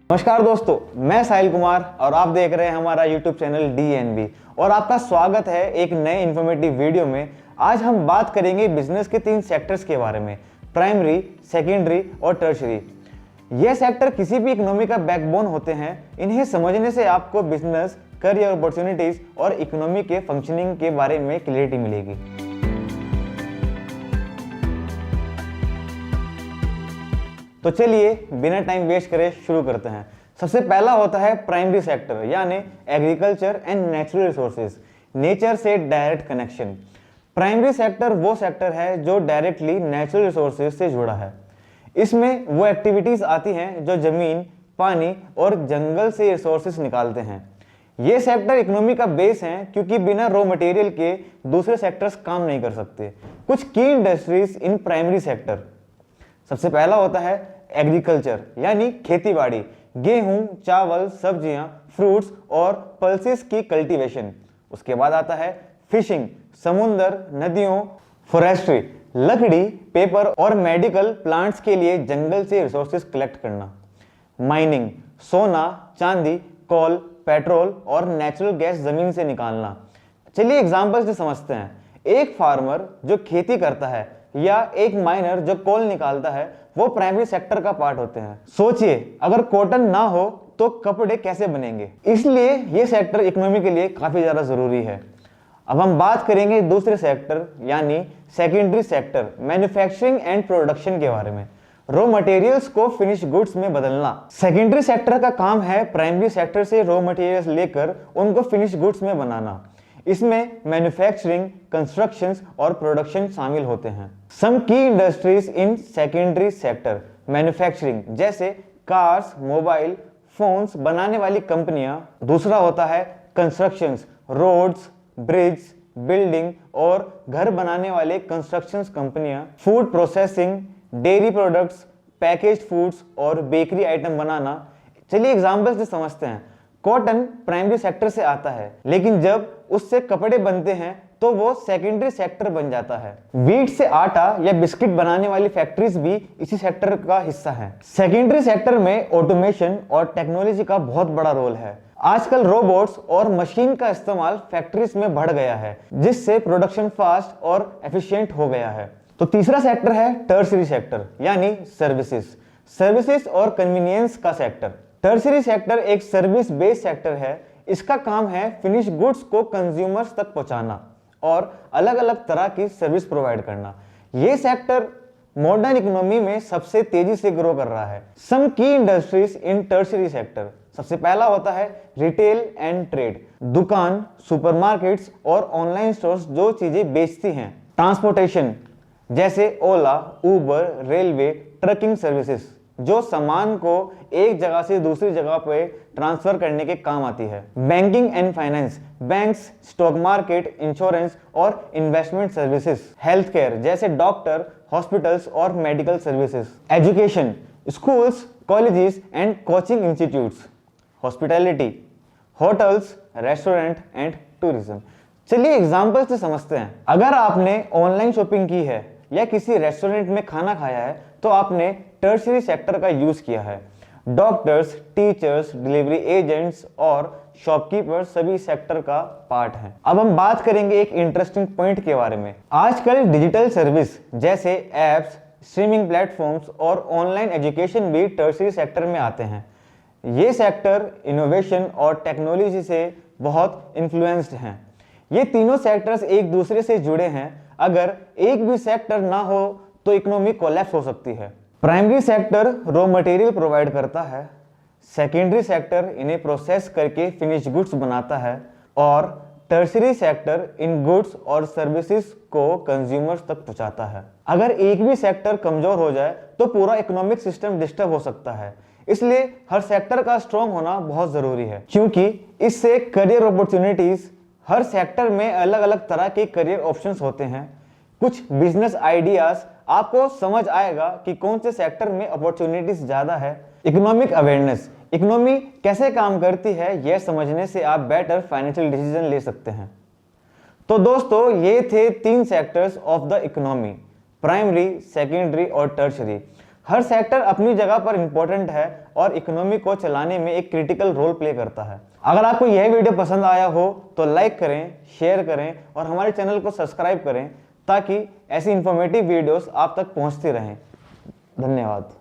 नमस्कार दोस्तों, मैं साहिल कुमार और आप देख रहे हैं हमारा YouTube चैनल DNB और आपका स्वागत है एक नए इन्फॉर्मेटिव वीडियो में। आज हम बात करेंगे बिजनेस के 3 सेक्टर्स के बारे में, प्राइमरी, सेकेंडरी और टर्शरी। ये सेक्टर किसी भी इकोनॉमी का बैकबोन होते हैं। इन्हें समझने से आपको बिजनेस, करियर अपॉर्चुनिटीज और इकोनॉमी के फंक्शनिंग के बारे में क्लियरिटी मिलेगी। तो चलिए बिना टाइम वेस्ट करे शुरू करते हैं। सबसे पहला होता है प्राइमरी सेक्टर, यानी agriculture and natural resources, nature से डायरेक्ट कनेक्शन। प्राइमरी सेक्टर वो सेक्टर है जो डायरेक्टली नेचुरल रिसोर्सेज से जुड़ा है। इसमें वो एक्टिविटीज आती हैं जो जमीन, पानी और जंगल से रिसोर्सेज निकालते हैं। ये सेक्टर इकोनॉमी का बेस है क्योंकि बिना रॉ मटेरियल के दूसरे सेक्टर्स काम नहीं कर सकते। कुछ की इंडस्ट्रीज इन प्राइमरी सेक्टर, सबसे पहला होता है एग्रीकल्चर यानी खेतीबाड़ी, गेहूं, चावल, सब्जियां, फ्रूट्स और पल्सेस की कल्टीवेशन। उसके बाद आता है फिशिंग, समुद्र, नदियों, फॉरेस्ट्री, लकड़ी, पेपर और मेडिकल प्लांट्स के लिए जंगल से रिसोर्सेज कलेक्ट करना। माइनिंग, सोना, चांदी, कोल, पेट्रोल और नेचुरल गैस जमीन से निकालना। चलिए एग्जांपल से समझते हैं। एक फार्मर जो खेती करता है या एक माइनर जो कोल निकालता है, वो प्राइमरी सेक्टर का पार्ट होते हैं। सोचिए, अगर कॉटन ना हो तो कपड़े कैसे बनेंगे। इसलिए ये सेक्टर इकोनॉमी के लिए काफी ज्यादा जरूरी है। अब हम बात करेंगे दूसरे सेक्टर यानी secondary sector, manufacturing and production के बारे में। रॉ मटेरियल्स को फिनिश गुड्स में बदलना। सेकेंडरी सेक्टर का काम है प्राइमरी सेक्टर से रॉ मटेरियल्स लेकर उनको फिनिश गुड्स में बनाना। इसमें मैन्युफैक्चरिंग, कंस्ट्रक्शंस और प्रोडक्शन शामिल होते हैं। सम की industries in secondary sector, manufacturing जैसे कार्स, मोबाइल फोन्स बनाने वाली कंपनियां। दूसरा होता है कंस्ट्रक्शंस, रोड्स, ब्रिज, बिल्डिंग और घर बनाने वाले कंस्ट्रक्शंस कंपनियां। Food processing, dairy products, packaged foods और बेकरी आइटम बनाना। चलिए एग्जांपल से समझते हैं। कॉटन प्राइमरी सेक्टर से आता है, लेकिन जब उससे कपड़े बनते हैं तो वो सेकेंडरी सेक्टर बन जाता है। वीट से आटा या बिस्किट बनाने वाली फैक्ट्रीज भी इसी सेक्टर का हिस्सा है। सेकेंडरी सेक्टर में ऑटोमेशन और टेक्नोलॉजी का बहुत बड़ा रोल है। आजकल रोबोट्स और मशीन का इस्तेमाल फैक्ट्रीज में बढ़ गया है, जिससे प्रोडक्शन फास्ट और एफिशिएंट हो गया है। तो तीसरा सेक्टर है टर्शरी सेक्टर यानी सर्विसेज और कन्वीनियंस का सेक्टर। टर्शरी सेक्टर एक सर्विस बेस्ड सेक्टर है। इसका काम है फिनिश गुड्स को कंज्यूमर्स तक पहुंचाना और अलग अलग तरह की सर्विस प्रोवाइड करना। यह सेक्टर मॉडर्न इकोनॉमी में सबसे तेजी से ग्रो कर रहा है। सम की इंडस्ट्रीज इन टर्शरी सेक्टर, सबसे पहला होता है रिटेल एंड ट्रेड, दुकान, सुपरमार्केट्स और ऑनलाइन स्टोर्स जो चीजें बेचती हैं। ट्रांसपोर्टेशन जैसे ओला, उबर, रेलवे, ट्रकिंग सर्विसेज जो सामान को एक जगह से दूसरी जगह पे ट्रांसफर करने के काम आती है। Banking and finance, banks, stock market, insurance और इन्वेस्टमेंट सर्विसेज। हेल्थ केयर जैसे डॉक्टर, हॉस्पिटल्स और medical services. Education, schools, colleges and coaching institutes. Hospitality, hotels, restaurant and tourism. चलिए एग्जांपल से समझते हैं। अगर आपने ऑनलाइन शॉपिंग की है या किसी रेस्टोरेंट में खाना खाया है तो आपने टर्शरी सेक्टर का यूज किया है। डॉक्टर्स, टीचर्स, डिलीवरी एजेंट्स और शॉपकीपर्स सभी सेक्टर का पार्ट हैं। अब हम बात करेंगे एक इंटरेस्टिंग पॉइंट के बारे में। आजकल डिजिटल सर्विस जैसे एप्स, स्ट्रीमिंग प्लेटफॉर्म्स और ऑनलाइन एजुकेशन भी टर्शरी सेक्टर में आते हैं। ये सेक्टर इनोवेशन और टेक्नोलॉजी से बहुत इन्फ्लुएंस्ड हैं। ये तीनों सेक्टर्स एक दूसरे से जुड़े हैं। अगर एक भी सेक्टर ना हो तो इकोनॉमी कोलैप्स हो सकती है। Primary sector raw material provide करता है, सेकेंडरी सेक्टर इन्हें प्रोसेस करके फिनिश गुड्स बनाता है और टर्शरी सेक्टर इन गुड्स और सर्विसेज को कंज्यूमर्स तक पहुंचाता है। अगर एक भी सेक्टर कमजोर हो जाए तो पूरा इकोनॉमिक सिस्टम डिस्टर्ब हो सकता है। इसलिए हर सेक्टर का स्ट्रॉन्ग होना बहुत जरूरी है, क्योंकि इससे करियर अपॉर्चुनिटीज, हर सेक्टर में अलग अलग तरह के करियर ऑप्शंस होते हैं। कुछ बिजनेस आइडियाज आपको समझ आएगा कि कौन से सेक्टर में अपॉर्चुनिटीज ज्यादा है। इकोनॉमिक अवेयरनेस, इकोनॉमी कैसे काम करती है यह समझने से आप बेटर फाइनेंशियल डिसीजन ले सकते हैं। तो दोस्तों, ये थे 3 sectors of the economy, primary, secondary और टर्शरी। हर सेक्टर अपनी जगह पर इंपॉर्टेंट है और इकोनॉमी को चलाने में एक क्रिटिकल रोल प्ले करता है। अगर आपको यह वीडियो पसंद आया हो तो लाइक करें, शेयर करें और हमारे चैनल को सब्सक्राइब करें ताकि ऐसी इंफॉर्मेटिव वीडियोस आप तक पहुंचती रहें। धन्यवाद।